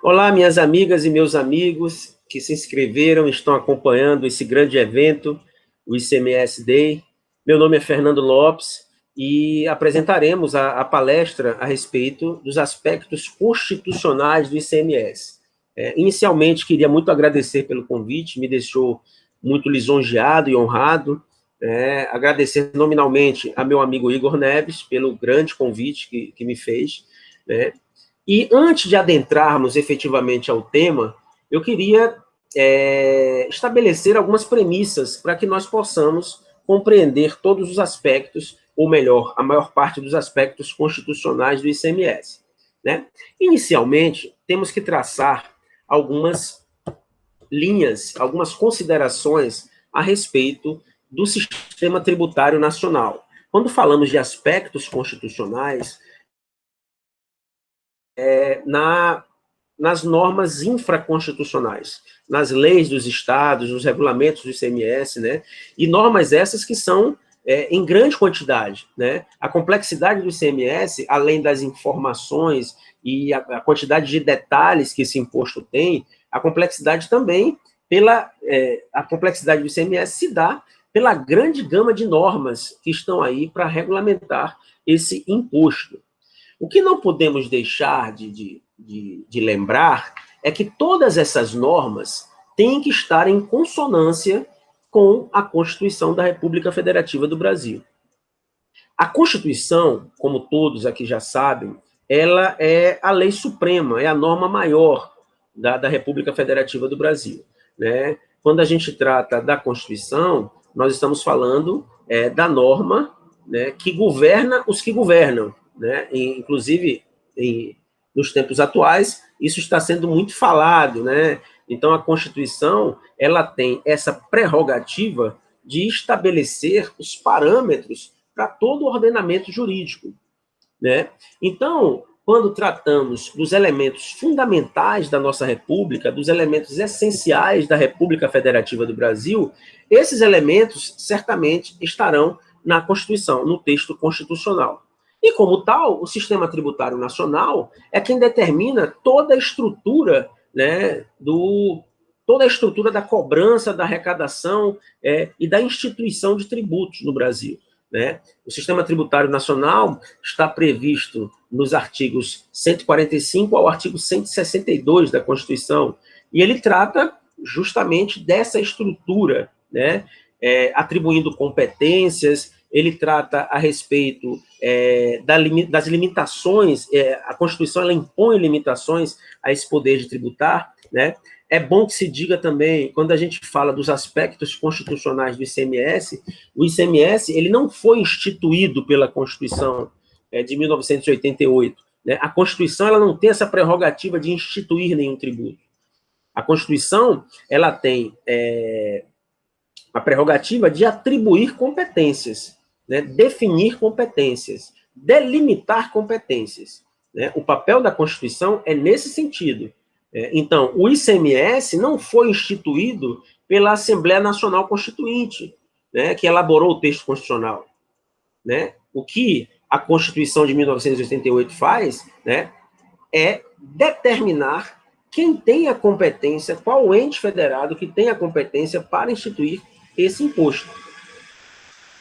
Olá, minhas amigas e meus amigos que se inscreveram e estão acompanhando esse grande evento, o ICMS Day. Meu nome é Fernando Lopes e apresentaremos a palestra a respeito dos aspectos constitucionais do ICMS. Inicialmente, queria muito agradecer pelo convite, me deixou muito lisonjeado e honrado. Agradecer nominalmente a meu amigo Igor Neves pelo grande convite que me fez, né? E antes de adentrarmos efetivamente ao tema, eu queria estabelecer algumas premissas para que nós possamos compreender todos os aspectos, ou melhor, a maior parte dos aspectos constitucionais do ICMS, né? Inicialmente, temos que traçar algumas linhas, algumas considerações a respeito do sistema tributário nacional. Quando falamos de aspectos constitucionais, nas normas infraconstitucionais, nas leis dos estados, nos regulamentos do ICMS, né? E normas essas que são em grande quantidade, né? A complexidade do ICMS, além das informações e a quantidade de detalhes que esse imposto tem, a complexidade também a complexidade do ICMS se dá pela grande gama de normas que estão aí para regulamentar esse imposto. O que não podemos deixar de lembrar é que todas essas normas têm que estar em consonância com a Constituição da República Federativa do Brasil. A Constituição, como todos aqui já sabem, ela é a lei suprema, é a norma maior da República Federativa do Brasil, né? Quando a gente trata da Constituição, nós estamos falando da norma, né, que governa os que governam, né? Inclusive, nos tempos atuais, isso está sendo muito falado, né? Então, a Constituição, ela tem essa prerrogativa de estabelecer os parâmetros para todo o ordenamento jurídico, né? Então, quando tratamos dos elementos fundamentais da nossa República, dos elementos essenciais da República Federativa do Brasil, esses elementos certamente estarão na Constituição, no texto constitucional. E, como tal, o Sistema Tributário Nacional é quem determina toda a estrutura, né, toda a estrutura da cobrança, da arrecadação e da instituição de tributos no Brasil, né? O Sistema Tributário Nacional está previsto nos artigos 145 ao artigo 162 da Constituição, e ele trata justamente dessa estrutura, né? Atribuindo competências, ele trata a respeito das limitações, a Constituição ela impõe limitações a esse poder de tributar, né? É bom que se diga também, quando a gente fala dos aspectos constitucionais do ICMS, o ICMS ele não foi instituído pela Constituição de 1988. Né? A Constituição ela não tem essa prerrogativa de instituir nenhum tributo. A Constituição ela tem a prerrogativa de atribuir competências, né? Definir competências, delimitar competências, né? O papel da Constituição é nesse sentido. Então, o ICMS não foi instituído pela Assembleia Nacional Constituinte, né, que elaborou o texto constitucional, né? O que a Constituição de 1988 faz, né, é determinar quem tem a competência, qual o ente federado que tem a competência para instituir esse imposto.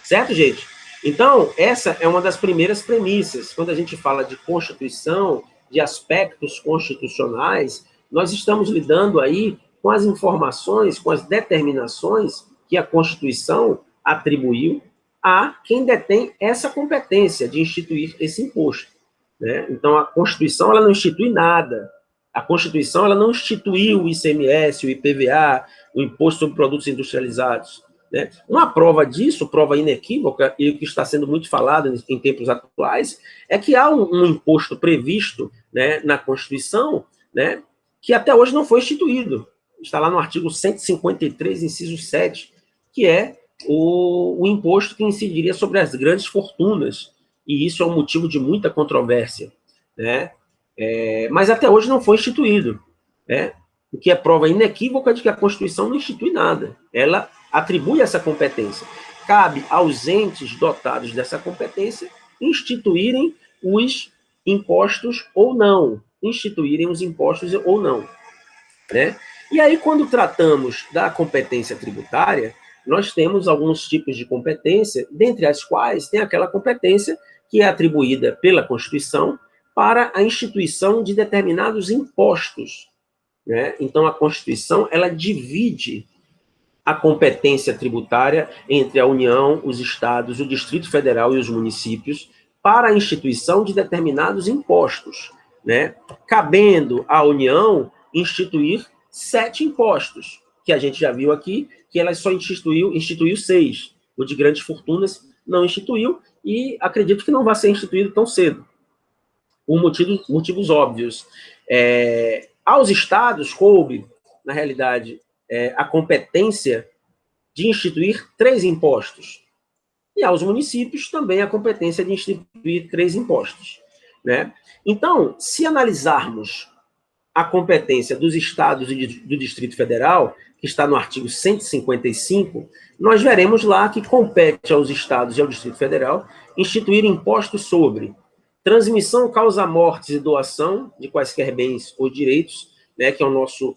Certo, gente? Então, essa é uma das primeiras premissas. Quando a gente fala de Constituição, de aspectos constitucionais, nós estamos lidando aí com as informações, com as determinações que a Constituição atribuiu a quem detém essa competência de instituir esse imposto, né? Então, a Constituição ela não institui nada. A Constituição ela não instituiu o ICMS, o IPVA, o Imposto sobre Produtos Industrializados, né? Uma prova disso, prova inequívoca, e o que está sendo muito falado em tempos atuais, é que há um imposto previsto, né, na Constituição, né, que até hoje não foi instituído. Está lá no artigo 153, inciso 7, que é o imposto que incidiria sobre as grandes fortunas, e isso é um motivo de muita controvérsia, né? Mas até hoje não foi instituído, né? O que é prova inequívoca de que a Constituição não institui nada. Ela atribui essa competência. Cabe aos entes dotados dessa competência instituírem os impostos ou não, instituírem os impostos ou não, né? E aí, quando tratamos da competência tributária, nós temos alguns tipos de competência, dentre as quais tem aquela competência que é atribuída pela Constituição para a instituição de determinados impostos, né? Então, a Constituição, ela divide a competência tributária entre a União, os estados, o Distrito Federal e os municípios para a instituição de determinados impostos, né? Cabendo à União instituir 7 impostos, que a gente já viu aqui, que ela só instituiu 6. O de grandes fortunas não instituiu, e acredito que não vai ser instituído tão cedo, por motivos óbvios. Aos estados coube, na realidade, a competência de instituir 3 impostos, e aos municípios também a competência de instituir 3 impostos, né? Então, se analisarmos a competência dos estados e do Distrito Federal, que está no artigo 155, nós veremos lá que compete aos estados e ao Distrito Federal instituir impostos sobre transmissão, causa-mortes e doação de quaisquer bens ou direitos, né, que é o nosso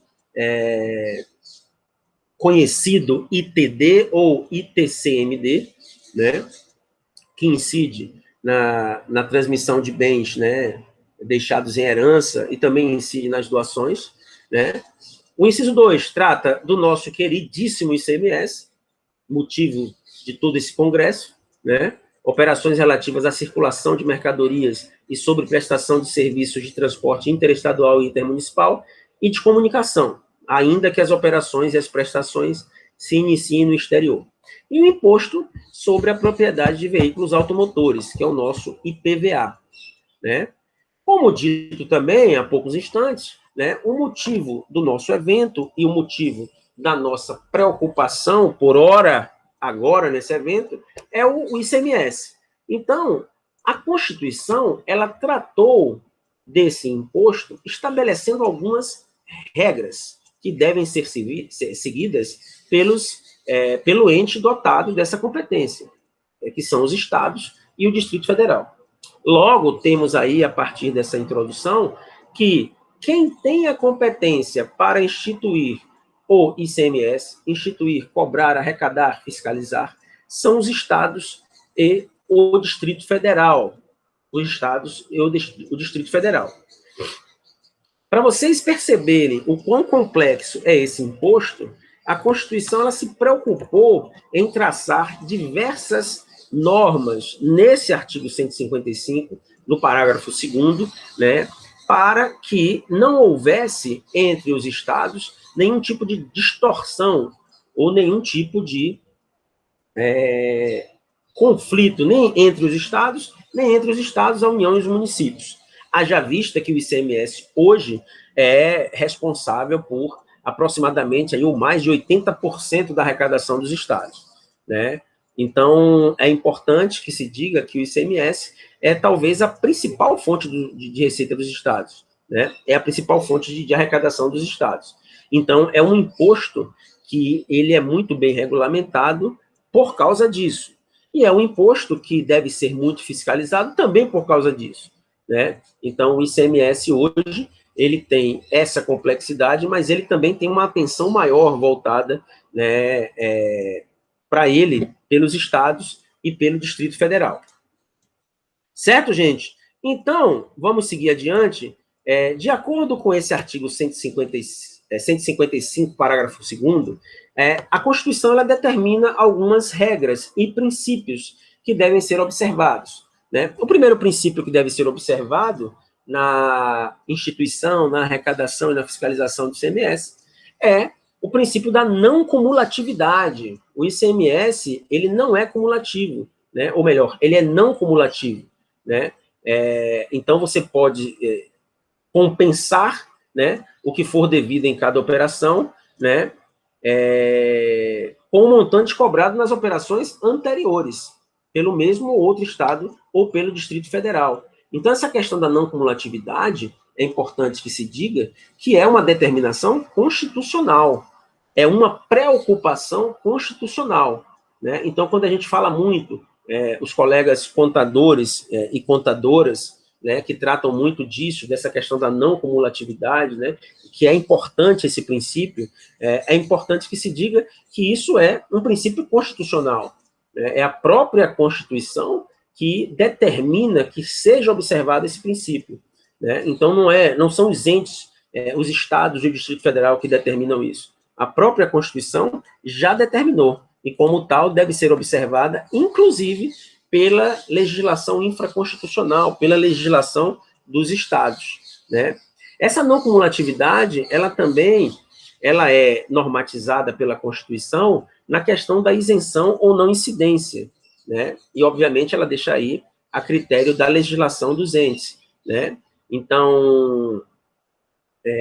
conhecido ITD ou ITCMD, né, que incide na transmissão de bens, né, deixados em herança, e também incide nas doações, né. O inciso 2 trata do nosso queridíssimo ICMS, motivo de todo esse congresso, né, operações relativas à circulação de mercadorias e sobre prestação de serviços de transporte interestadual e intermunicipal e de comunicação, ainda que as operações e as prestações se iniciem no exterior. E o imposto sobre a propriedade de veículos automotores, que é o nosso IPVA, né? Como dito também há poucos instantes, né, o motivo do nosso evento e o motivo da nossa preocupação, por hora, agora, nesse evento, é o ICMS. Então, a Constituição, ela tratou desse imposto estabelecendo algumas regras que devem ser seguidas pelo ente dotado dessa competência, que são os estados e o Distrito Federal. Logo, temos aí, a partir dessa introdução, que quem tem a competência para instituir o ICMS, instituir, cobrar, arrecadar, fiscalizar, são os estados e o Distrito Federal. Os estados e o Distrito Federal. Para vocês perceberem o quão complexo é esse imposto, a Constituição ela se preocupou em traçar diversas normas nesse artigo 155, no parágrafo 2º, né, para que não houvesse entre os estados nenhum tipo de distorção ou nenhum tipo de conflito, nem entre os estados, a União e os municípios. Haja vista que o ICMS hoje é responsável por aproximadamente aí, ou mais de 80% da arrecadação dos estados, né? Então, é importante que se diga que o ICMS é talvez a principal fonte de receita dos estados, né? É a principal fonte de arrecadação dos estados. Então, é um imposto que ele é muito bem regulamentado por causa disso. E é um imposto que deve ser muito fiscalizado também por causa disso, né? Então, o ICMS hoje, ele tem essa complexidade, mas ele também tem uma atenção maior voltada, né, para ele, pelos estados e pelo Distrito Federal. Certo, gente? Então, vamos seguir adiante. De acordo com esse artigo 155, parágrafo 2º, a Constituição ela determina algumas regras e princípios que devem ser observados, né? O primeiro princípio que deve ser observado na instituição, na arrecadação e na fiscalização do ICMS é o princípio da não cumulatividade. O ICMS, ele não é cumulativo, né? Ou melhor, ele é não cumulativo, né? Então, você pode compensar, né, o que for devido em cada operação, né, com o montante cobrado nas operações anteriores, pelo mesmo ou outro estado ou pelo Distrito Federal. Então, essa questão da não cumulatividade, é importante que se diga que é uma determinação constitucional, é uma preocupação constitucional, né? Então, quando a gente fala muito, os colegas contadores e contadoras, né, que tratam muito disso, dessa questão da não cumulatividade, né, que é importante esse princípio, é importante que se diga que isso é um princípio constitucional, né, é a própria Constituição que determina que seja observado esse princípio, né, então não são os entes, os estados e o Distrito Federal que determinam isso, a própria Constituição já determinou, e como tal deve ser observada, inclusive, pela legislação infraconstitucional, pela legislação dos estados, né? Essa não cumulatividade, ela é normatizada pela Constituição na questão da isenção ou não incidência, né? E, obviamente, ela deixa aí a critério da legislação dos entes, né? Então,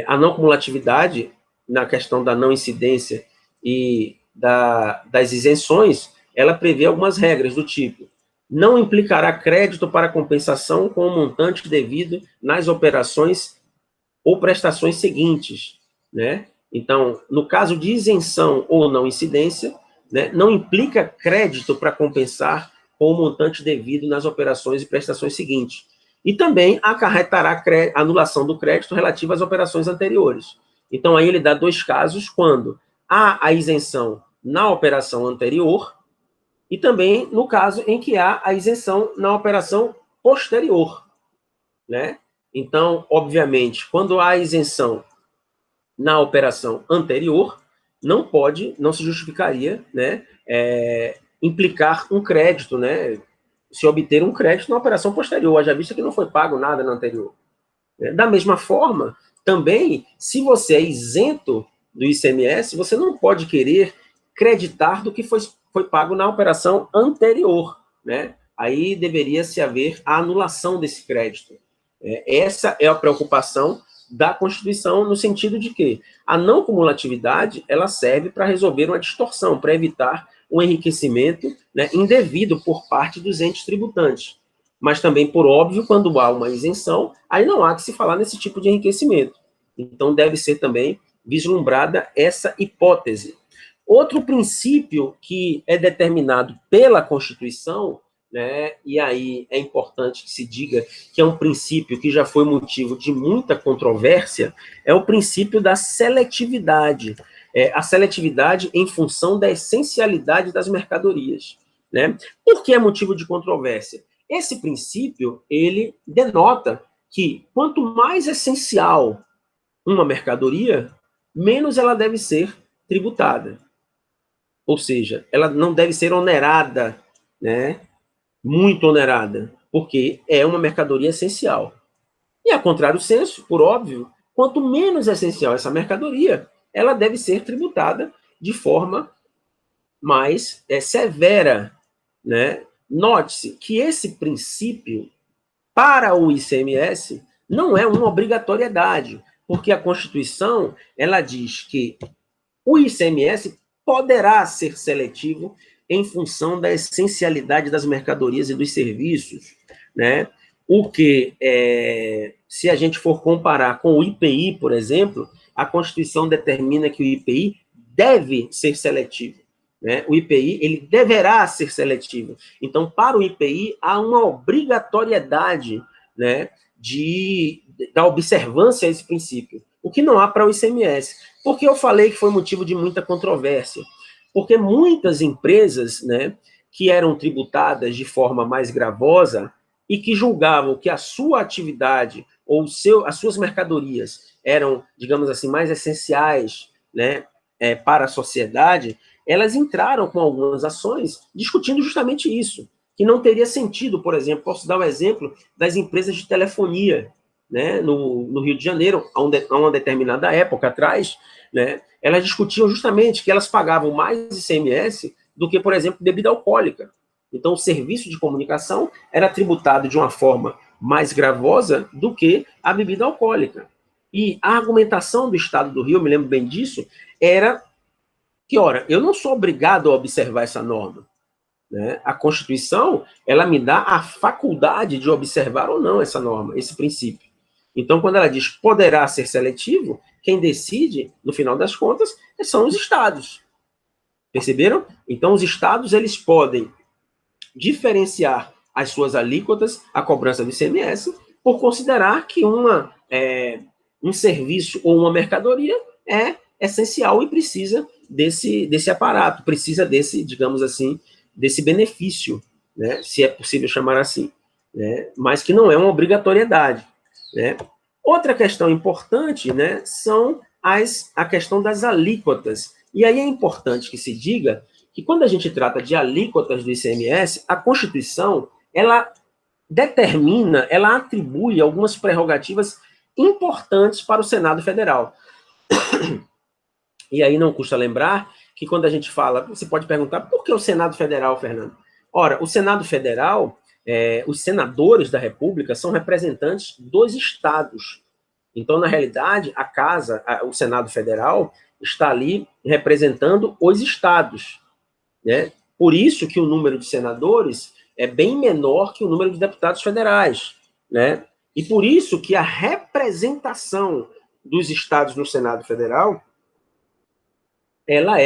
a não cumulatividade, na questão da não incidência e das isenções, ela prevê algumas regras do tipo: não implicará crédito para compensação com o montante devido nas operações ou prestações seguintes, né? Então, no caso de isenção ou não incidência, né, não implica crédito para compensar com o montante devido nas operações e prestações seguintes. E também acarretará anulação do crédito relativa às operações anteriores. Então, aí ele dá dois casos, quando há a isenção na operação anterior e também no caso em que há a isenção na operação posterior, né? Então, obviamente, quando há isenção na operação anterior, não se justificaria, né, implicar um crédito, né, se obter um crédito na operação posterior, haja vista que não foi pago nada na anterior. Da mesma forma, também, se você é isento do ICMS, você não pode querer creditar do que foi pago na operação anterior, né? Aí deveria se haver a anulação desse crédito. Essa é a preocupação da Constituição, no sentido de que a não cumulatividade, ela serve para resolver uma distorção, para evitar um enriquecimento, né, indevido por parte dos entes tributantes. Mas também, por óbvio, quando há uma isenção, aí não há que se falar nesse tipo de enriquecimento. Então, deve ser também vislumbrada essa hipótese. Outro princípio que é determinado pela Constituição, né, e aí é importante que se diga que é um princípio que já foi motivo de muita controvérsia, é o princípio da seletividade. A seletividade em função da essencialidade das mercadorias, né? Por que é motivo de controvérsia? Esse princípio, ele denota que quanto mais essencial uma mercadoria, menos ela deve ser tributada. Ou seja, ela não deve ser onerada, né? Muito onerada, porque é uma mercadoria essencial. E, a contrário senso, por óbvio, quanto menos essencial essa mercadoria, ela deve ser tributada de forma mais severa, né? Note-se que esse princípio, para o ICMS, não é uma obrigatoriedade, porque a Constituição, ela diz que o ICMS poderá ser seletivo em função da essencialidade das mercadorias e dos serviços, né? O que, se a gente for comparar com o IPI, por exemplo, a Constituição determina que o IPI deve ser seletivo, né? O IPI, ele deverá ser seletivo. Então, para o IPI, há uma obrigatoriedade, né, da observância a esse princípio, o que não há para o ICMS. Por que eu falei que foi motivo de muita controvérsia? Porque muitas empresas, né, que eram tributadas de forma mais gravosa e que julgavam que a sua atividade ou as suas mercadorias eram, digamos assim, mais essenciais, né, para a sociedade, elas entraram com algumas ações discutindo justamente isso, que não teria sentido, por exemplo, posso dar o exemplo das empresas de telefonia, né, no Rio de Janeiro, a uma determinada época atrás, né, elas discutiam justamente que elas pagavam mais ICMS do que, por exemplo, bebida alcoólica. Então, o serviço de comunicação era tributado de uma forma mais gravosa do que a bebida alcoólica. E a argumentação do Estado do Rio, eu me lembro bem disso, era que, ora, eu não sou obrigado a observar essa norma, né? A Constituição, ela me dá a faculdade de observar ou não essa norma, esse princípio. Então, quando ela diz poderá ser seletivo, quem decide, no final das contas, são os estados. Perceberam? Então, os estados, eles podem diferenciar as suas alíquotas, a cobrança do ICMS, por considerar que um serviço ou uma mercadoria é essencial e precisa desse aparato, precisa desse, digamos assim, desse benefício, né, se é possível chamar assim, né, mas que não é uma obrigatoriedade, né. Outra questão importante, né, são a questão das alíquotas. E aí é importante que se diga que quando a gente trata de alíquotas do ICMS, a Constituição, ela determina, ela atribui algumas prerrogativas importantes para o Senado Federal. E aí não custa lembrar que quando a gente fala, você pode perguntar, por que o Senado Federal, Fernando? Ora, o Senado Federal, os senadores da República são representantes dos estados. Então, na realidade, o Senado Federal, está ali representando os estados, né? Por isso que o número de senadores é bem menor que o número de deputados federais, né? E por isso que a representação dos estados no Senado Federal, ela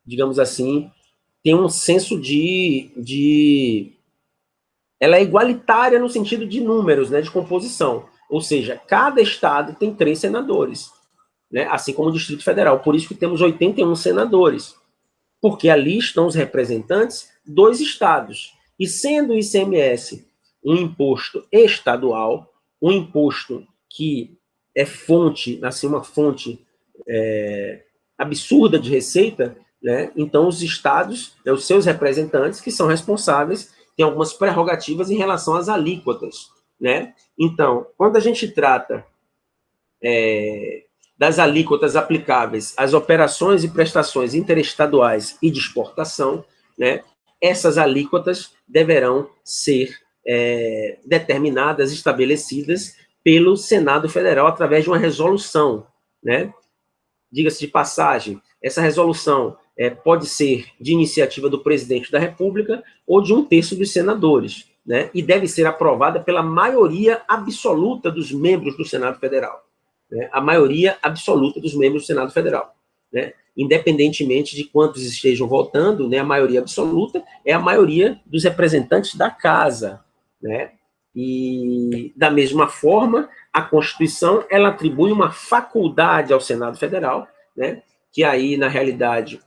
digamos assim, tem um senso ela é igualitária no sentido de números, né, de composição. Ou seja, cada estado tem 3 senadores, né, assim como o Distrito Federal. Por isso que temos 81 senadores, porque ali estão os representantes dos estados. E sendo o ICMS um imposto estadual, um imposto que é fonte, assim, uma fonte absurda de receita, né, então os estados, né, os seus representantes, que são responsáveis, têm algumas prerrogativas em relação às alíquotas, né? Então, quando a gente trata das alíquotas aplicáveis às operações e prestações interestaduais e de exportação, né, essas alíquotas deverão ser determinadas, estabelecidas pelo Senado Federal através de uma resolução, né? Diga-se de passagem, essa resolução pode ser de iniciativa do presidente da República ou de 1/3 dos senadores, né? E deve ser aprovada pela maioria absoluta dos membros do Senado Federal, né? A maioria absoluta dos membros do Senado Federal, né? Independentemente de quantos estejam votando, né, a maioria absoluta é a maioria dos representantes da casa, né? E, da mesma forma, a Constituição, ela atribui uma faculdade ao Senado Federal, né, que aí, na realidade,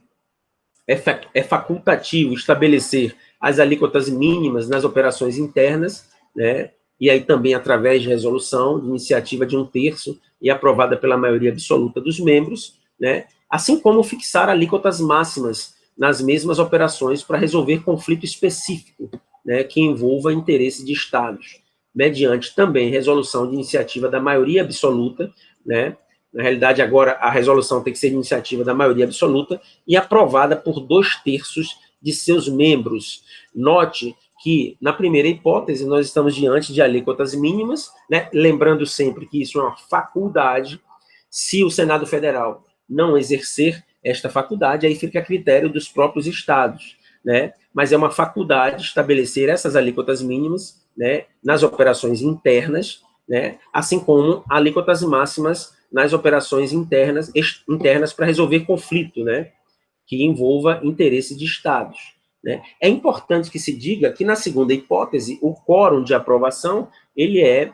é facultativo estabelecer as alíquotas mínimas nas operações internas, né, e aí também através de resolução, de iniciativa de 1/3 e aprovada pela maioria absoluta dos membros, né, assim como fixar alíquotas máximas nas mesmas operações para resolver conflito específico, né, que envolva interesse de estados, mediante também resolução de iniciativa da maioria absoluta, né, na realidade agora a resolução tem que ser de iniciativa da maioria absoluta e aprovada por 2/3 de seus membros. Note que, na primeira hipótese, nós estamos diante de alíquotas mínimas, né, lembrando sempre que isso é uma faculdade. Se o Senado Federal não exercer esta faculdade, aí fica a critério dos próprios estados, né? Mas é uma faculdade estabelecer essas alíquotas mínimas, né, nas operações internas, né, assim como alíquotas máximas nas operações internas para resolver conflito, né, que envolva interesse de estados, né? É importante que se diga que, na segunda hipótese, o quórum de aprovação ele é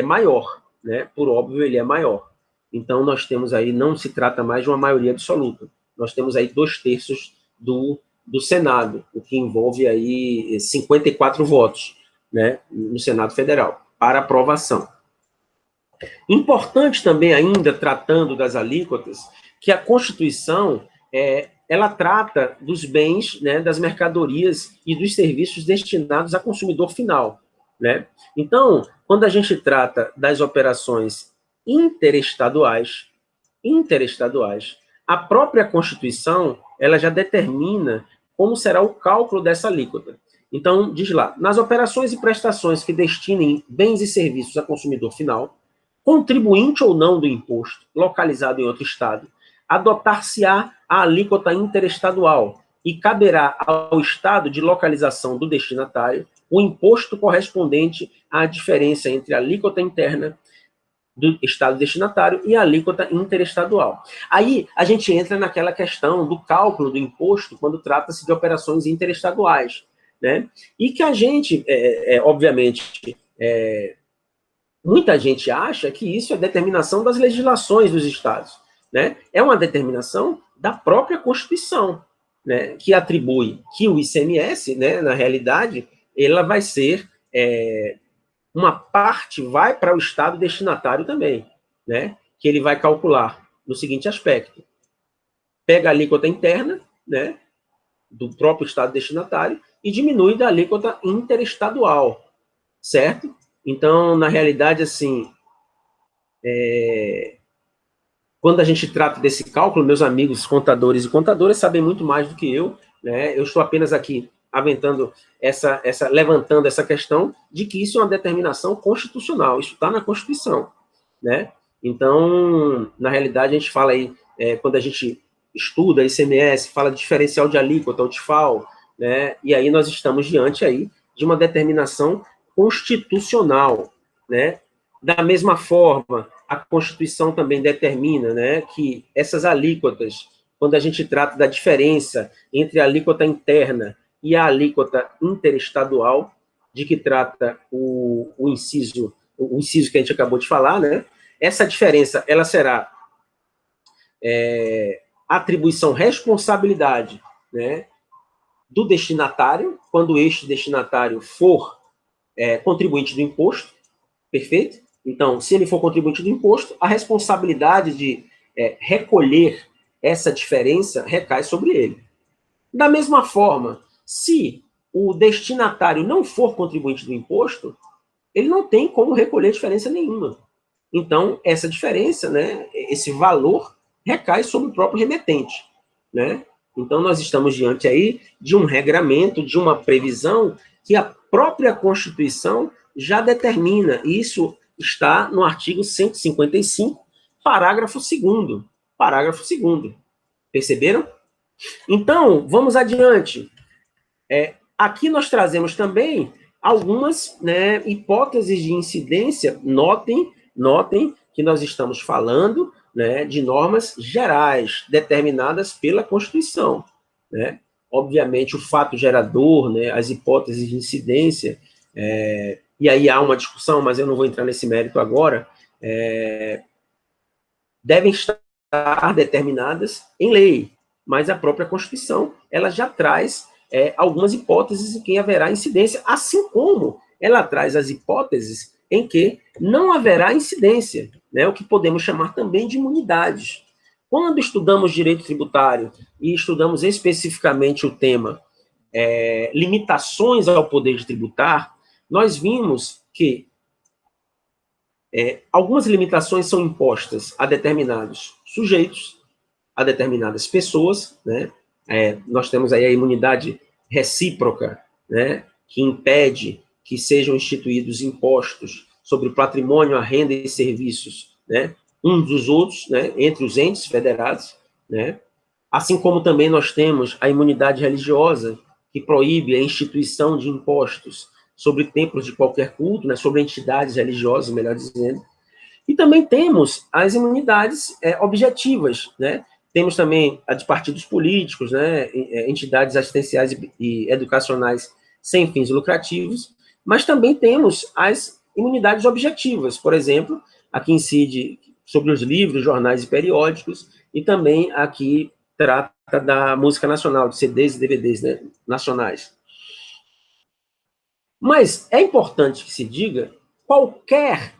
maior, né? Por óbvio, ele é maior. Então, nós temos aí, não se trata mais de uma maioria absoluta, nós temos aí 2/3 do Senado, o que envolve aí 54 votos, né, no Senado Federal, para aprovação. Importante também ainda, tratando das alíquotas, que a Constituição, ela trata dos bens, né, das mercadorias e dos serviços destinados a consumidor final, né? Então, quando a gente trata das operações interestaduais, a própria Constituição, ela já determina como será o cálculo dessa alíquota. Então, diz lá, nas operações e prestações que destinem bens e serviços a consumidor final, contribuinte ou não do imposto, localizado em outro estado, adotar-se-á a alíquota interestadual e caberá ao estado de localização do destinatário o imposto correspondente à diferença entre a alíquota interna do estado destinatário e a alíquota interestadual. Aí a gente entra naquela questão do cálculo do imposto quando trata-se de operações interestaduais. né? E que a gente, obviamente, muita gente acha que isso é determinação das legislações dos estados, né? É uma determinação da própria Constituição, né? Que atribui que o ICMS, né, na realidade, ela vai ser, uma parte vai para o estado destinatário também, né? Que ele vai calcular no seguinte aspecto: pega a alíquota interna, né, do próprio estado destinatário e diminui da alíquota interestadual, certo? Então, na realidade, assim, quando a gente trata desse cálculo, meus amigos contadores e contadoras sabem muito mais do que eu, né? Eu estou apenas aqui aventando levantando essa questão de que isso é uma determinação constitucional, isso está na Constituição, né? Então, na realidade, a gente fala aí, quando a gente estuda ICMS, fala de diferencial de alíquota, o TIFAL, né? E aí nós estamos diante aí de uma determinação constitucional, né? Da mesma forma, a Constituição também determina, né, que essas alíquotas, quando a gente trata da diferença entre a alíquota interna e a alíquota interestadual, de que trata o inciso que a gente acabou de falar, né, essa diferença ela será atribuição, responsabilidade, né, do destinatário, quando este destinatário for contribuinte do imposto, perfeito? Então, se ele for contribuinte do imposto, a responsabilidade de recolher essa diferença recai sobre ele. Da mesma forma, se o destinatário não for contribuinte do imposto, ele não tem como recolher diferença nenhuma. Então, essa diferença, né, esse valor, recai sobre o próprio remetente, né? Então, nós estamos diante aí de um regramento, de uma previsão que a própria Constituição já determina. Isso está no artigo 155, parágrafo 2º. Parágrafo 2º. Perceberam? Então, vamos adiante. Aqui nós trazemos também algumas, né, hipóteses de incidência. Notem que nós estamos falando, né, de normas gerais determinadas pela Constituição, né? Obviamente, o fato gerador, né, as hipóteses de incidência, e aí há uma discussão, mas eu não vou entrar nesse mérito agora, devem estar determinadas em lei, mas a própria Constituição ela já traz algumas hipóteses em que haverá incidência, assim como ela traz as hipóteses em que não haverá incidência, né, o que podemos chamar também de imunidades. Quando estudamos direito tributário e estudamos especificamente o tema limitações ao poder de tributar, nós vimos que algumas limitações são impostas a determinados sujeitos, a determinadas pessoas, né? Nós temos aí a imunidade recíproca, né, que impede que sejam instituídos impostos sobre o patrimônio, a renda e serviços, né, uns dos outros, né, entre os entes federados, né? Assim como também nós temos a imunidade religiosa, que proíbe a instituição de impostos sobre templos de qualquer culto, né, sobre entidades religiosas, melhor dizendo. E também temos as imunidades objetivas, né? Temos também a de partidos políticos, né, entidades assistenciais e educacionais sem fins lucrativos, mas também temos as imunidades objetivas, por exemplo, aqui incide sobre os livros, jornais e periódicos, e também aqui trata da música nacional, de CDs e DVDs, né, nacionais. Mas é importante que se diga qualquer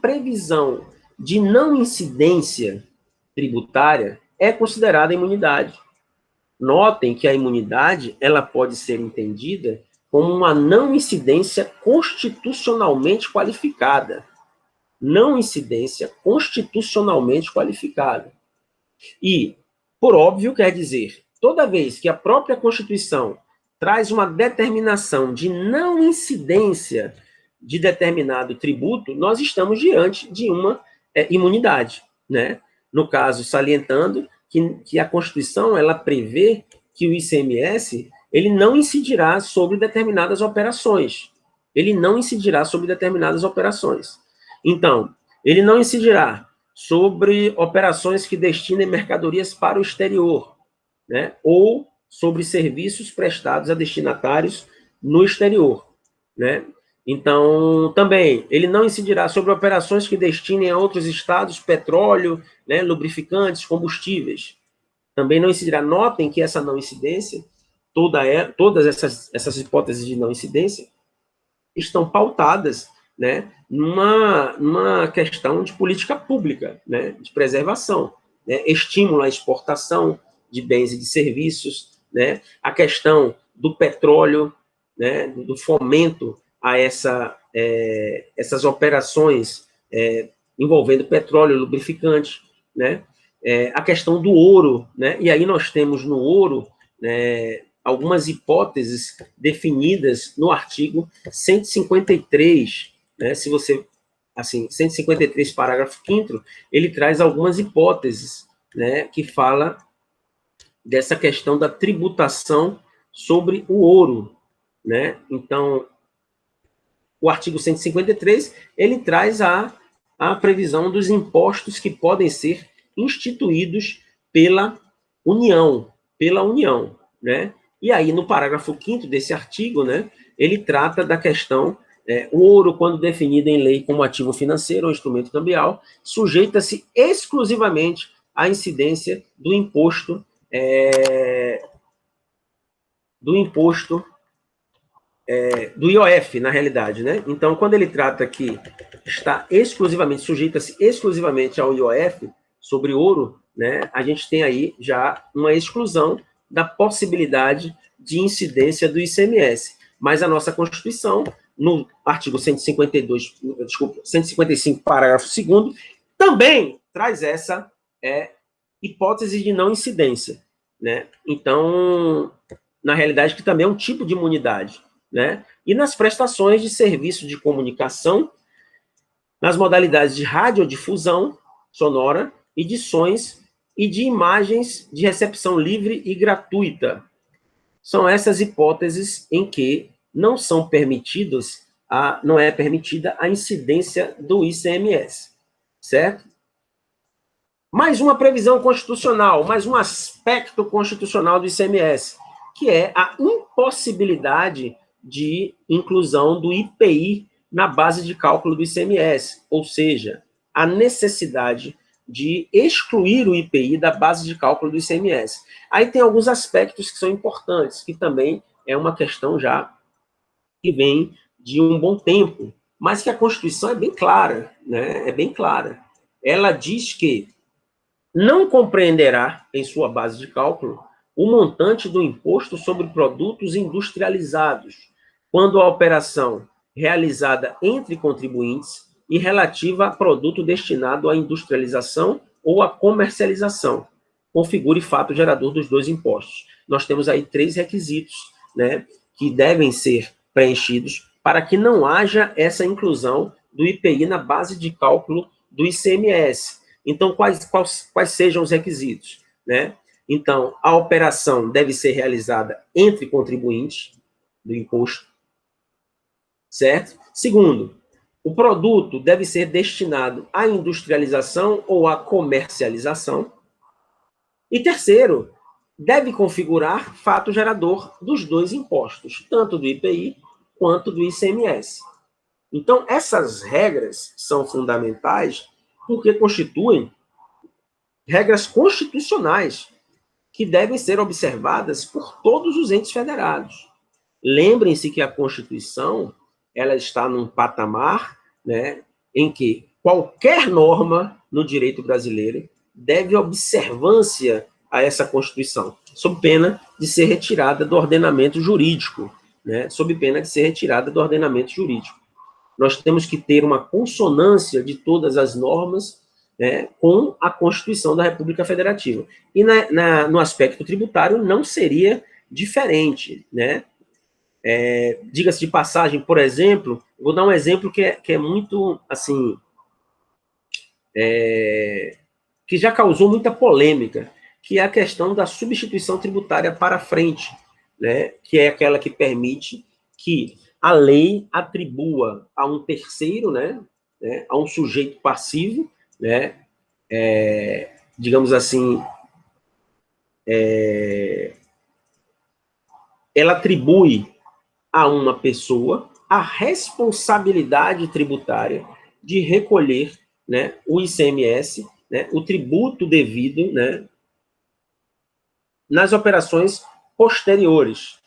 previsão de não incidência tributária é considerada imunidade. Notem que a imunidade ela pode ser entendida como uma não incidência constitucionalmente qualificada. Não incidência constitucionalmente qualificada. E, por óbvio, quer dizer, toda vez que a própria Constituição traz uma determinação de não incidência de determinado tributo, nós estamos diante de uma imunidade, né? No caso, salientando que a Constituição ela prevê que o ICMS ele não incidirá sobre determinadas operações. Ele não incidirá sobre determinadas operações. Então, ele não incidirá sobre operações que destinem mercadorias para o exterior, né? Ou sobre serviços prestados a destinatários no exterior, né? Então, também, ele não incidirá sobre operações que destinem a outros estados petróleo, né, lubrificantes, combustíveis. Também não incidirá. Notem que essa não incidência, todas essas hipóteses de não incidência, estão pautadas, né, numa questão de política pública, né, de preservação, né, estímulo à exportação de bens e de serviços, né, a questão do petróleo, né, do fomento a essas operações envolvendo petróleo, lubrificante, né, a questão do ouro, né, e aí nós temos no ouro, né, algumas hipóteses definidas no artigo 153, né, se você, assim, 153, parágrafo 5º, ele traz algumas hipóteses, né, que fala dessa questão da tributação sobre o ouro, né? Então, o artigo 153, ele traz a previsão dos impostos que podem ser instituídos pela União, né? E aí, no parágrafo 5º desse artigo, né, ele trata da questão, o ouro, quando definido em lei como ativo financeiro ou instrumento cambial, sujeita-se exclusivamente à incidência do imposto, do IOF, na realidade, né? Então, quando ele trata que está exclusivamente, sujeita-se exclusivamente ao IOF sobre ouro, né, a gente tem aí já uma exclusão da possibilidade de incidência do ICMS. Mas a nossa Constituição, no artigo 155, parágrafo 2º, também traz essa hipótese de não incidência, né? Então, na realidade, que também é um tipo de imunidade, né? E nas prestações de serviço de comunicação, nas modalidades de radiodifusão sonora e de sons e de imagens de recepção livre e gratuita. São essas hipóteses em que não é permitida a incidência do ICMS, certo? Mais uma previsão constitucional, mais um aspecto constitucional do ICMS, que é a impossibilidade de inclusão do IPI na base de cálculo do ICMS, ou seja, a necessidade de excluir o IPI da base de cálculo do ICMS. Aí tem alguns aspectos que são importantes, que também é uma questão já que vem de um bom tempo, mas que a Constituição é bem clara, né? É bem clara. Ela diz que não compreenderá, em sua base de cálculo, o montante do imposto sobre produtos industrializados, quando a operação realizada entre contribuintes e relativa a produto destinado à industrialização ou à comercialização configure fato gerador dos dois impostos. Nós temos aí 3 requisitos, né, que devem ser preenchidos para que não haja essa inclusão do IPI na base de cálculo do ICMS. Então, quais sejam os requisitos, né? Então, a operação deve ser realizada entre contribuintes do imposto, certo? Segundo, o produto deve ser destinado à industrialização ou à comercialização. E terceiro, deve configurar fato gerador dos dois impostos, tanto do IPI quanto do ICMS. Então, essas regras são fundamentais porque constituem regras constitucionais que devem ser observadas por todos os entes federados. Lembrem-se que a Constituição ela está num patamar, né, em que qualquer norma no direito brasileiro deve observância a essa Constituição, sob pena de ser retirada do ordenamento jurídico, né, sob pena de ser retirada do ordenamento jurídico. Nós temos que ter uma consonância de todas as normas, né, com a Constituição da República Federativa. E no aspecto tributário não seria diferente, né? Diga-se de passagem, por exemplo, vou dar um exemplo que é muito, assim, que já causou muita polêmica, que é a questão da substituição tributária para frente, né? Que é aquela que permite que a lei atribua a um terceiro, né, a um sujeito passivo, né, digamos assim, ela atribui a uma pessoa a responsabilidade tributária de recolher, né, o ICMS, né, o tributo devido, né, nas operações posteriores,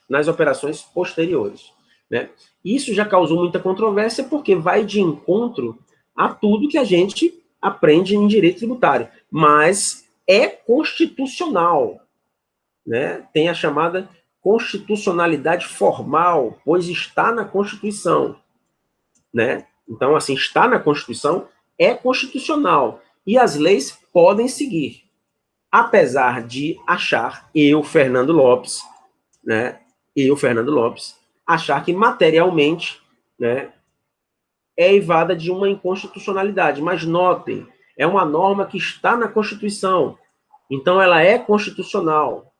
né? Isso já causou muita controvérsia porque vai de encontro a tudo que a gente aprende em direito tributário, mas é constitucional, né? Tem a chamada constitucionalidade formal, pois está na Constituição, né? Então, assim, está na Constituição, é constitucional, e as leis podem seguir, apesar de achar, Fernando Lopes, né, Fernando Lopes, achar que materialmente, né, é evada de uma inconstitucionalidade. Mas notem, é uma norma que está na Constituição, então ela é constitucional.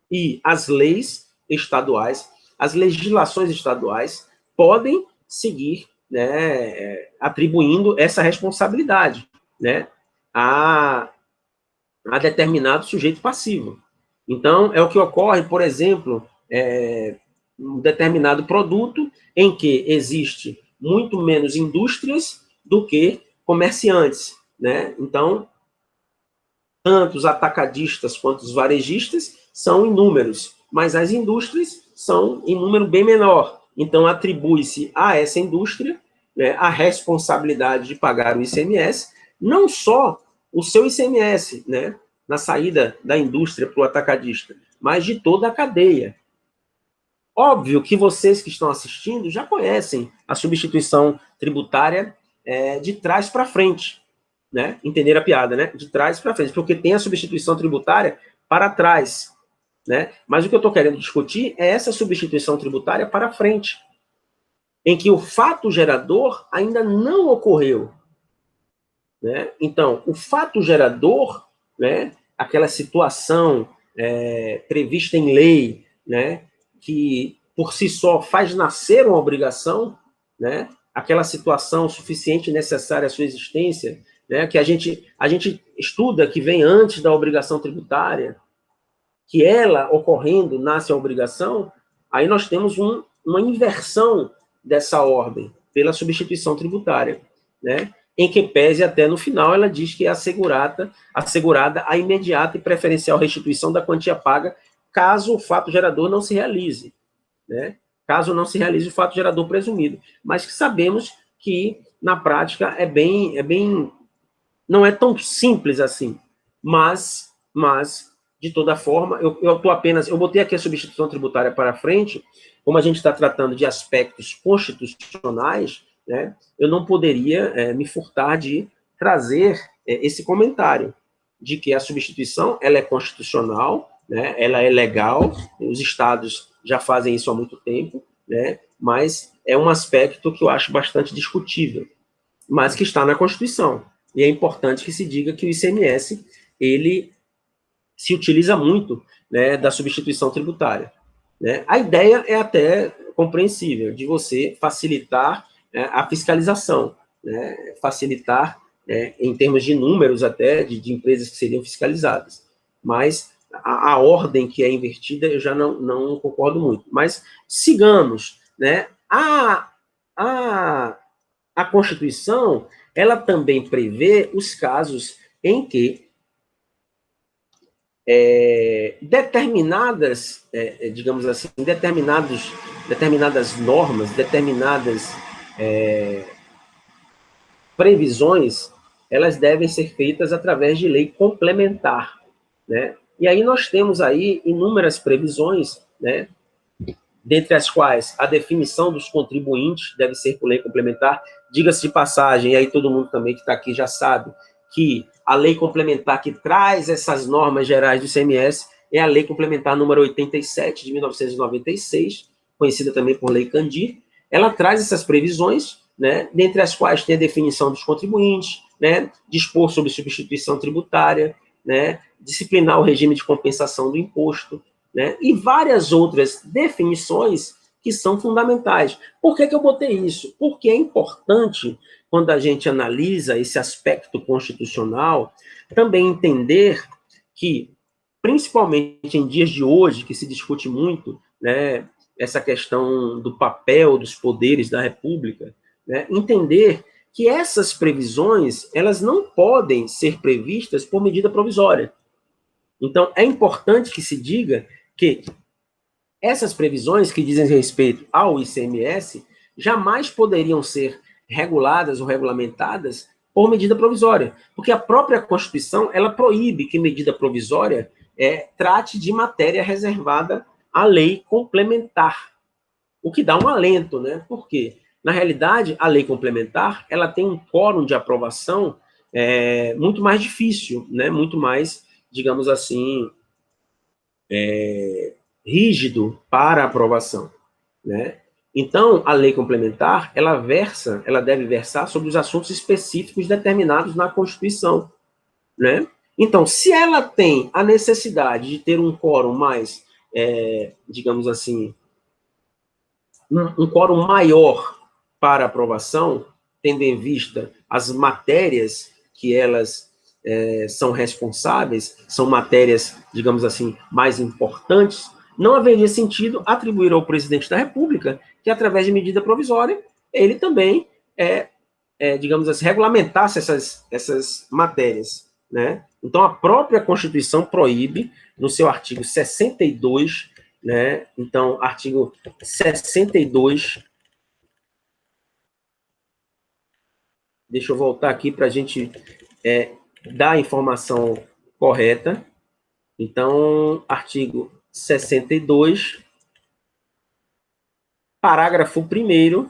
E as leis estaduais, as legislações estaduais podem seguir, né, atribuindo essa responsabilidade, né, a determinado sujeito passivo. Então, é o que ocorre, por exemplo, um determinado produto em que existe muito menos indústrias do que comerciantes, né? Então, tanto os atacadistas quanto os varejistas são inúmeros, mas as indústrias são em número bem menor. Então, atribui-se a essa indústria, né, a responsabilidade de pagar o ICMS, não só o seu ICMS, né, na saída da indústria para o atacadista, mas de toda a cadeia. Óbvio que vocês que estão assistindo já conhecem a substituição tributária de trás para frente, né? Entenderam a piada, né? De trás para frente, porque tem a substituição tributária para trás, né? Mas o que eu estou querendo discutir é essa substituição tributária para frente, em que o fato gerador ainda não ocorreu, né? Então, o fato gerador, né? Aquela situação prevista em lei, né? Que por si só faz nascer uma obrigação, né? Aquela situação suficiente e necessária à sua existência, né? Que a gente estuda que vem antes da obrigação tributária, que ela ocorrendo nasce a obrigação, aí nós temos uma inversão dessa ordem pela substituição tributária, né? Em que pese até no final ela diz que é assegurada a imediata e preferencial restituição da quantia paga caso o fato gerador não se realize, né? Caso não se realize o fato gerador presumido, mas que sabemos que na prática não é tão simples assim, mas de toda forma, eu botei aqui a substituição tributária para frente, como a gente está tratando de aspectos constitucionais, né, eu não poderia me furtar de trazer esse comentário, de que a substituição ela é constitucional, né, ela é legal, os estados já fazem isso há muito tempo, né, mas é um aspecto que eu acho bastante discutível, mas que está na Constituição. E é importante que se diga que o ICMS, ele se utiliza muito, né, da substituição tributária, né? A ideia é até compreensível, de você facilitar a fiscalização, né? Facilitar, em termos de números até, de empresas que seriam fiscalizadas. Mas a ordem que é invertida, eu já não concordo muito. Mas sigamos, né? A Constituição, ela também prevê os casos em que determinadas, digamos assim, determinadas normas, determinadas previsões, elas devem ser feitas através de lei complementar, né? E aí nós temos aí inúmeras previsões, né? Dentre as quais a definição dos contribuintes deve ser por lei complementar. Diga-se de passagem, e aí todo mundo também que está aqui já sabe, que a lei complementar que traz essas normas gerais do ICMS é a lei complementar número 87 de 1996, conhecida também por Lei Candir. Ela traz essas previsões, né, dentre as quais tem a definição dos contribuintes, né, dispor sobre substituição tributária, né, disciplinar o regime de compensação do imposto, né, e várias outras definições que são fundamentais. Por que eu botei isso? Porque é importante, quando a gente analisa esse aspecto constitucional, também entender que, principalmente em dias de hoje, que se discute muito né, essa questão do papel dos poderes da República, né, entender que essas previsões, elas não podem ser previstas por medida provisória. Então, é importante que se diga que essas previsões que dizem respeito ao ICMS jamais poderiam ser reguladas ou regulamentadas por medida provisória, porque a própria Constituição, ela proíbe que medida provisória trate de matéria reservada à lei complementar, o que dá um alento, né? Por quê? Na realidade, a lei complementar, ela tem um quórum de aprovação muito mais difícil, né? Muito mais, digamos assim, rígido para aprovação, né? Então, a lei complementar, ela deve versar sobre os assuntos específicos determinados na Constituição, né? Então, se ela tem a necessidade de ter um quórum mais, digamos assim, um quórum maior para aprovação, tendo em vista as matérias que elas são responsáveis, são matérias, digamos assim, mais importantes, não haveria sentido atribuir ao presidente da República que, através de medida provisória, ele também, digamos assim, regulamentasse essas matérias, né? Então, a própria Constituição proíbe, no seu artigo 62, né? Então, artigo 62, deixa eu voltar aqui para a gente dar a informação correta. Então, artigo 62, parágrafo 1º,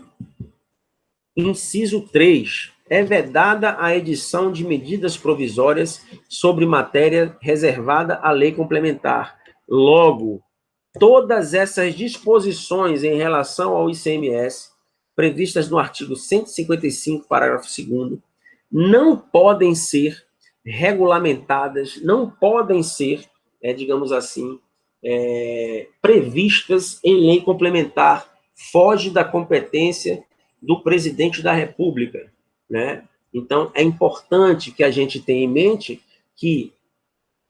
inciso 3, é vedada a edição de medidas provisórias sobre matéria reservada à lei complementar. Logo, todas essas disposições em relação ao ICMS, previstas no artigo 155, parágrafo 2º, não podem ser regulamentadas, não podem ser, digamos assim, previstas em lei complementar, foge da competência do presidente da República, né? Então, é importante que a gente tenha em mente que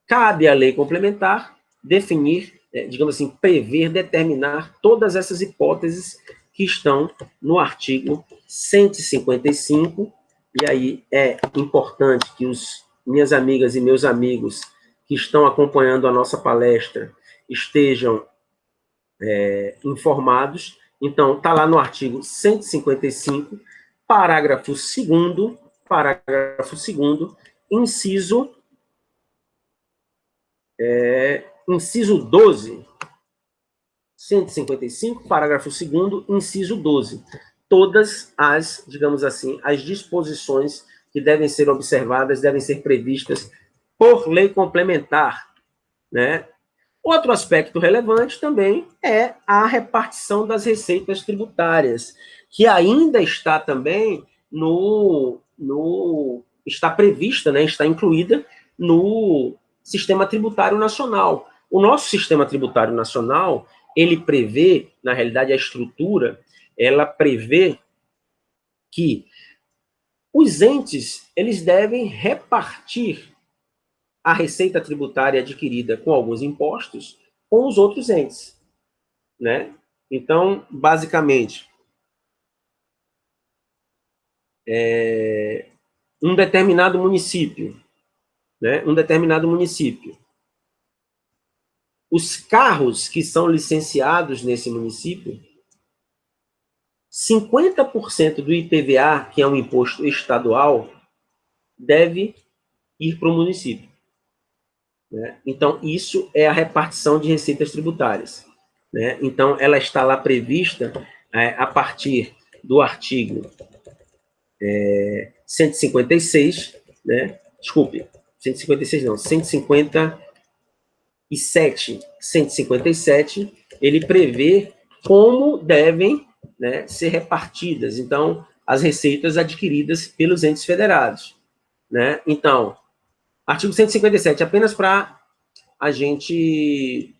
cabe à lei complementar definir, digamos assim, prever, determinar todas essas hipóteses que estão no artigo 155, e aí é importante que minhas amigas e meus amigos que estão acompanhando a nossa palestra estejam informados. Então, está lá no artigo 155, parágrafo 2º, inciso 12, 155, parágrafo 2º, inciso 12. Todas as, digamos assim, as disposições que devem ser observadas, devem ser previstas por lei complementar, né? Outro aspecto relevante também é a repartição das receitas tributárias, que ainda está também está prevista, né, está incluída no Sistema Tributário Nacional. O nosso Sistema Tributário Nacional, ele prevê, na realidade, a estrutura, ela prevê que os entes, eles devem repartir a receita tributária adquirida com alguns impostos com os outros entes, né? Então, basicamente, um determinado município, né? Os carros que são licenciados nesse município, 50% do IPVA, que é um imposto estadual, deve ir para o município, né? Então, isso é a repartição de receitas tributárias, né? Então, ela está lá prevista a partir do artigo 156, né? Desculpe, 156 não, 157, ele prevê como devem, né, ser repartidas, então, as receitas adquiridas pelos entes federados, né? Então, artigo 157, apenas para a gente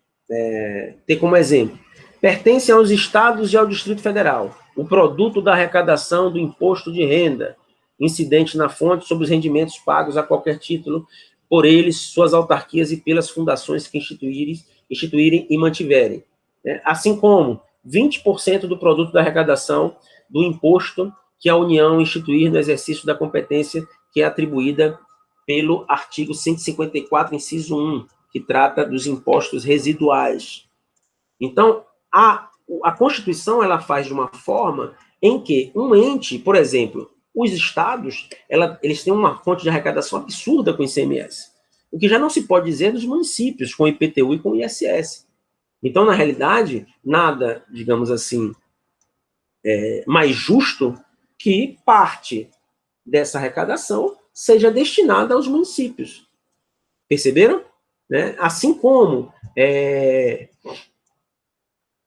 ter como exemplo, pertence aos estados e ao Distrito Federal o produto da arrecadação do imposto de renda incidente na fonte sobre os rendimentos pagos a qualquer título por eles, suas autarquias e pelas fundações que instituírem e mantiverem. assim como 20% do produto da arrecadação do imposto que a União instituir no exercício da competência que é atribuída pelo artigo 154, inciso 1, que trata dos impostos residuais. Então, a Constituição ela faz de uma forma em que um ente, por exemplo, os estados, eles têm uma fonte de arrecadação absurda com o ICMS, o que já não se pode dizer dos municípios, com o IPTU e com o ISS. Então, na realidade, nada, digamos assim, mais justo que parte dessa arrecadação seja destinada aos municípios. Perceberam? Né? Assim como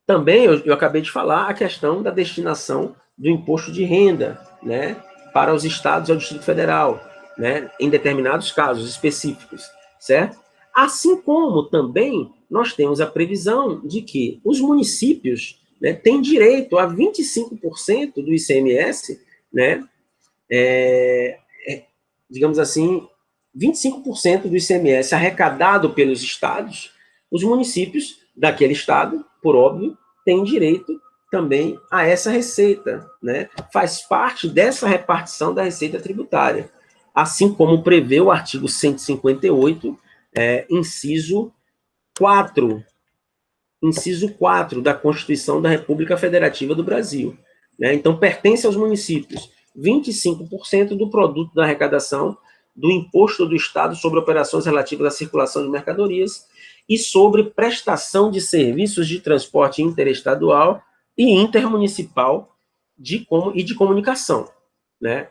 também eu acabei de falar a questão da destinação do imposto de renda, né, para os estados e ao Distrito Federal, né, em determinados casos específicos, certo? Assim como também nós temos a previsão de que os municípios, né, têm direito a 25% do ICMS, né, digamos assim, 25% do ICMS arrecadado pelos estados, os municípios daquele estado, por óbvio, têm direito também a essa receita, né? Faz parte dessa repartição da receita tributária, assim como prevê o artigo 158, inciso 4 da Constituição da República Federativa do Brasil, né? Então, pertence aos municípios 25% do produto da arrecadação do imposto do Estado sobre operações relativas à circulação de mercadorias e sobre prestação de serviços de transporte interestadual e intermunicipal e de comunicação, né?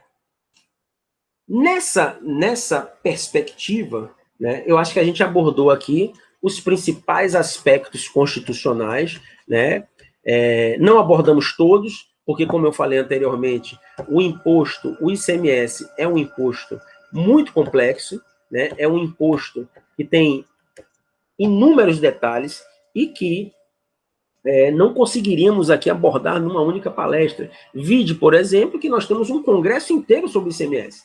Nessa perspectiva, né, eu acho que a gente abordou aqui os principais aspectos constitucionais, né? Não abordamos todos, porque, como eu falei anteriormente, o ICMS é um imposto muito complexo, né? É um imposto que tem inúmeros detalhes e que não conseguiríamos aqui abordar numa única palestra. Vide, por exemplo, que nós temos um congresso inteiro sobre o ICMS,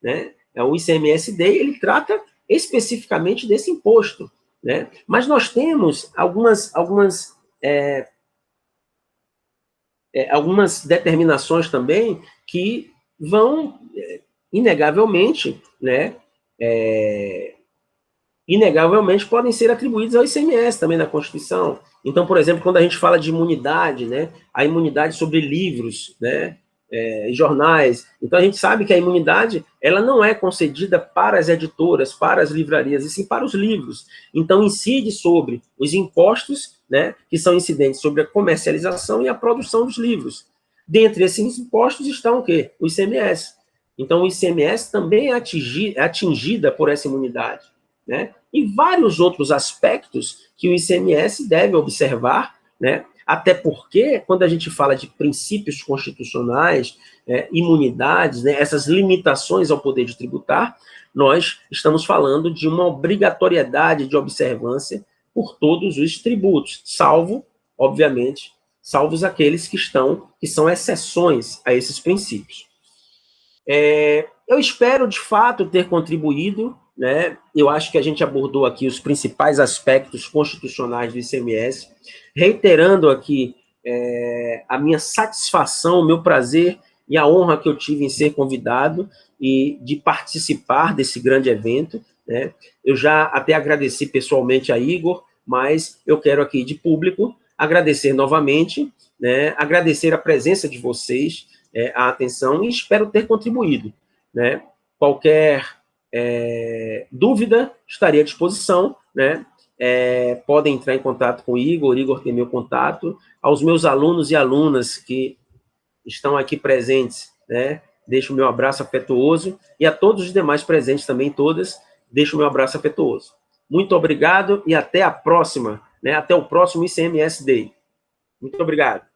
né? O ICMS Day, ele trata especificamente desse imposto, né? Mas nós temos algumas determinações também que vão, inegavelmente, né, podem ser atribuídos ao ICMS também na Constituição. Então, por exemplo, quando a gente fala de imunidade, né, a imunidade sobre livros, né, jornais, então a gente sabe que a imunidade ela não é concedida para as editoras, para as livrarias, e sim para os livros. Então, incide sobre os impostos, né, que são incidentes sobre a comercialização e a produção dos livros. Dentre esses impostos estão o quê? O ICMS. Então, o ICMS também é atingida por essa imunidade, né? E vários outros aspectos que o ICMS deve observar, né? Até porque, quando a gente fala de princípios constitucionais, imunidades, né, essas limitações ao poder de tributar, nós estamos falando de uma obrigatoriedade de observância por todos os tributos, salvo, obviamente, salvos aqueles que são exceções a esses princípios. Eu espero, de fato, ter contribuído, né? Eu acho que a gente abordou aqui os principais aspectos constitucionais do ICMS, reiterando aqui a minha satisfação, o meu prazer e a honra que eu tive em ser convidado e de participar desse grande evento, né? Eu já até agradeci pessoalmente a Igor, mas eu quero aqui de público agradecer novamente, né? Agradecer a presença de vocês, a atenção, e espero ter contribuído, né? Qualquer dúvida, estarei à disposição, né? Podem entrar em contato com o Igor tem meu contato. Aos meus alunos e alunas que estão aqui presentes, né? Deixo o meu abraço afetuoso, e a todos os demais presentes também, todas, deixo o meu abraço afetuoso. Muito obrigado e até a próxima, né? Até o próximo ICMS Day. Muito obrigado.